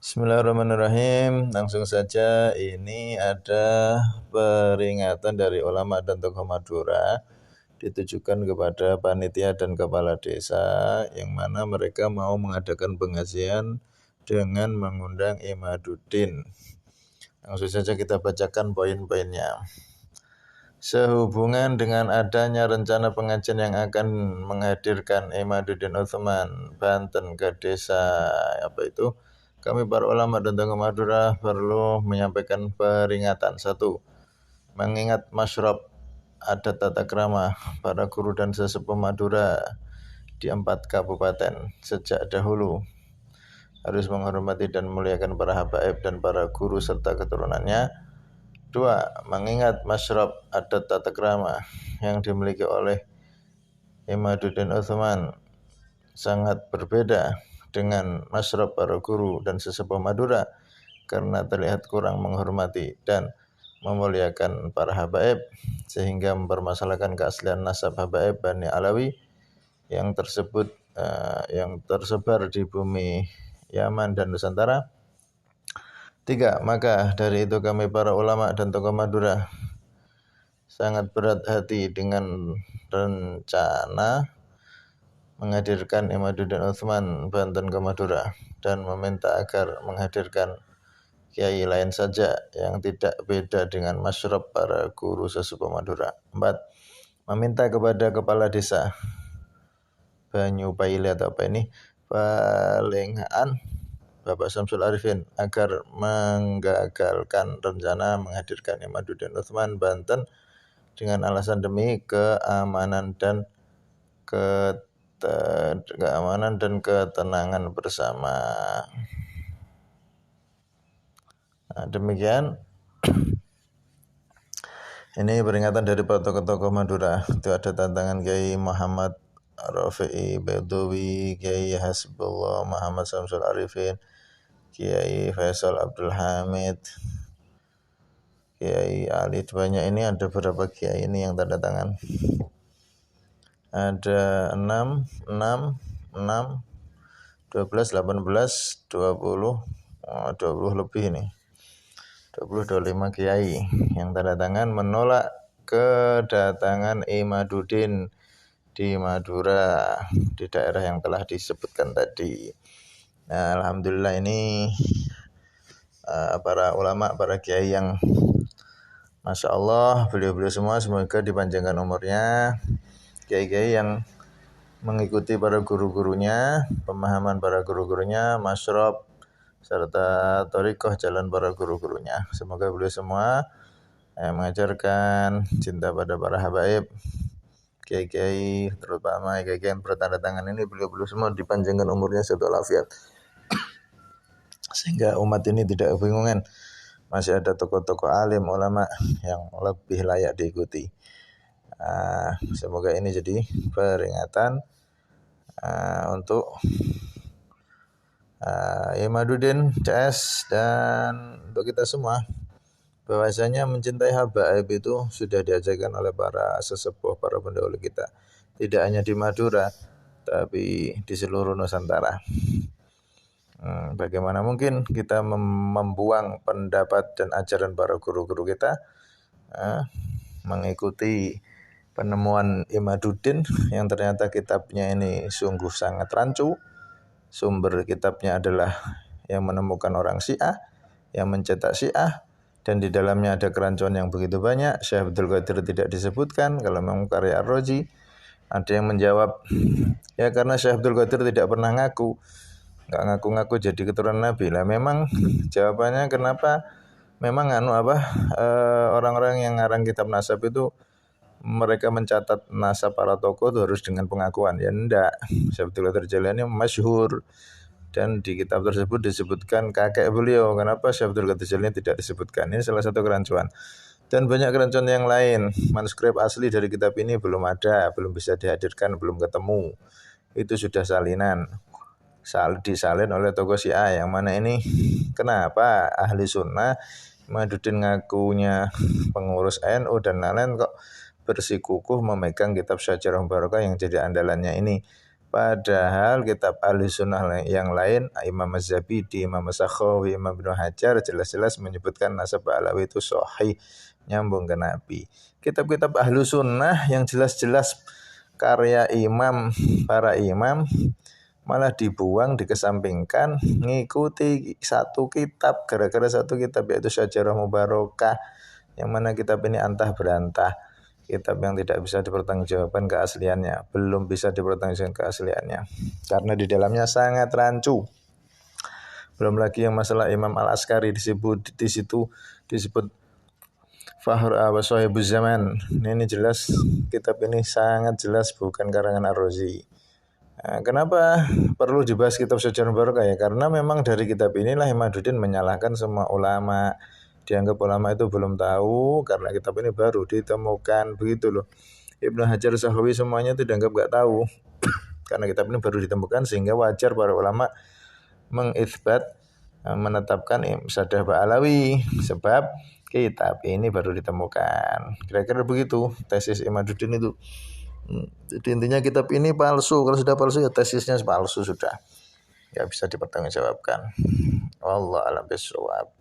Bismillahirrahmanirrahim. Langsung saja, ini ada peringatan dari ulama dan tokoh Madura ditujukan kepada panitia dan kepala desa yang mana mereka mau mengadakan pengajian dengan mengundang Imaduddin. Langsung saja kita bacakan poin-poinnya. Sehubungan dengan adanya rencana pengajian yang akan menghadirkan Imaduddin Utsman Banten ke desa kami para ulama dan tokoh Madura perlu menyampaikan peringatan. 1. Mengingat masyrab adat tata krama para guru dan sesepuh Madura di 4 kabupaten sejak dahulu harus menghormati dan memuliakan para habaib dan para guru serta keturunannya. 2. Mengingat masyrab adat tata krama yang dimiliki oleh Imaduddin Utsman sangat berbeda dengan masyrab para guru dan sesepuh Madura karena terlihat kurang menghormati dan memuliakan para habaib sehingga mempermasalahkan keaslian nasab habaib Bani Alawi yang tersebar di bumi Yaman dan Nusantara. 3. Maka dari itu kami para ulama dan tokoh Madura sangat berat hati dengan rencana menghadirkan Imaduddin Utsman Banten ke Madura dan meminta agar menghadirkan kiai lain saja yang tidak beda dengan masyrab para guru sesepuh Madura. 4. Meminta kepada kepala desa Banyu Paile Palengaan Bapak Syamsul Arifin agar menggagalkan rencana menghadirkan Imaduddin Utsman Banten dengan alasan demi keamanan dan ketenangan bersama. Demikian. Ini peringatan dari para tokoh-tokoh Madura. Itu ada tantangan Kiai Muhammad Rafi'i Bedowi, Kiai Hasbullah Muhammad Syamsul Arifin, Kiai Faisal Abdul Hamid, Kiai Ali. Banyak ini, ada beberapa kiai ini yang tanda tangan. Ada 6, 12, 18, 20 lebih ini. 25 kiai yang tanda tangan menolak kedatangan Imaduddin di Madura, di daerah yang telah disebutkan tadi. Nah, alhamdulillah ini para ulama, para kiai yang Masya Allah, beliau-beliau semua semoga dipanjangkan umurnya. Kiai-kiai yang mengikuti para guru-gurunya, pemahaman para guru-gurunya, masyrab serta thariqah jalan para guru-gurunya. Semoga beliau semua mengajarkan cinta pada para habaib, kiai-kiai, terutama kiai-kiai yang bertanda tangan ini, beliau-beliau semua dipanjangkan umurnya serta walafiat, sehingga umat ini tidak kebingungan. Masih ada tokoh-tokoh alim, ulama yang lebih layak diikuti. Semoga ini jadi peringatan untuk Imaduddin CS dan untuk kita semua, bahwasanya mencintai habaib itu sudah diajarkan oleh para sesepuh, para pendahulu kita, tidak hanya di Madura tapi di seluruh Nusantara. Bagaimana mungkin kita membuang pendapat dan ajaran para guru-guru kita, mengikuti penemuan Imaduddin yang ternyata kitabnya ini sungguh sangat rancu. Sumber kitabnya adalah yang menemukan orang Syiah, yang mencetak Syiah, dan di dalamnya ada kerancuan yang begitu banyak. Syekh Abdul Qadir tidak disebutkan kalau memang karya Ar-Razi. Ada yang menjawab, ya karena Syekh Abdul Qadir tidak pernah nggak ngaku-ngaku jadi keturunan Nabi. Lah memang jawabannya kenapa memang orang-orang yang ngarang kitab nasab itu mereka mencatat nasab para tokoh itu harus dengan pengakuan. Ya enggak. Syekh Abdul Qadir Jailani masyhur dan di kitab tersebut disebutkan kakek beliau. Kenapa Syekh Abdul Qadir Jailani tidak disebutkan? Ini salah satu kerancuan. Dan banyak kerancuan yang lain. Manuskrip asli dari kitab ini belum ada, belum bisa dihadirkan, belum ketemu. Itu sudah salinan. Disalin oleh tokoh Syiah yang mana ini kenapa ahli sunnah Imaduddin ngakunya pengurus NU dan lain-lain kok bersikukuh memegang kitab Syajarah Mubarakah yang jadi andalannya ini. Padahal kitab Ahlussunnah yang lain, Imam Az-Zabidi, Imam Sakhawi, Imam Ibnu Hajar jelas-jelas menyebutkan nasab Ba'alawi itu sahih, nyambung ke Nabi. Kitab-kitab Ahlussunnah yang jelas-jelas karya para imam malah dibuang, dikesampingkan, ngikuti satu kitab, gara-gara satu kitab yaitu Syajarah Mubarakah, yang mana kitab ini antah berantah. Kitab yang tidak bisa dipertanggungjawabkan keasliannya, belum bisa dipertanggungjawabkan keasliannya, karena di dalamnya sangat rancu. Belum lagi yang masalah Imam Al-Askari di situ disebut Fahr Sahibuz Zaman. Ini jelas kitab ini sangat jelas bukan karangan Ar-Razi. Nah, kenapa perlu dibahas kitab Syajarah Mubarakah ya? Karena memang dari kitab inilah Imaduddin menyalahkan semua ulama. Dianggap ulama itu belum tahu karena kitab ini baru ditemukan, begitu loh. Ibnu Hajar, Sakhawi semuanya itu dianggap gak tahu karena kitab ini baru ditemukan, sehingga wajar para ulama mengitsbat, menetapkan Syajarah Ba'alawi sebab kitab ini baru ditemukan. Kira-kira begitu tesis Imaduddin itu. Jadi intinya kitab ini palsu. Kalau sudah palsu ya tesisnya palsu sudah, nggak bisa dipertanggungjawabkan. Wallahu a'lam bishawab.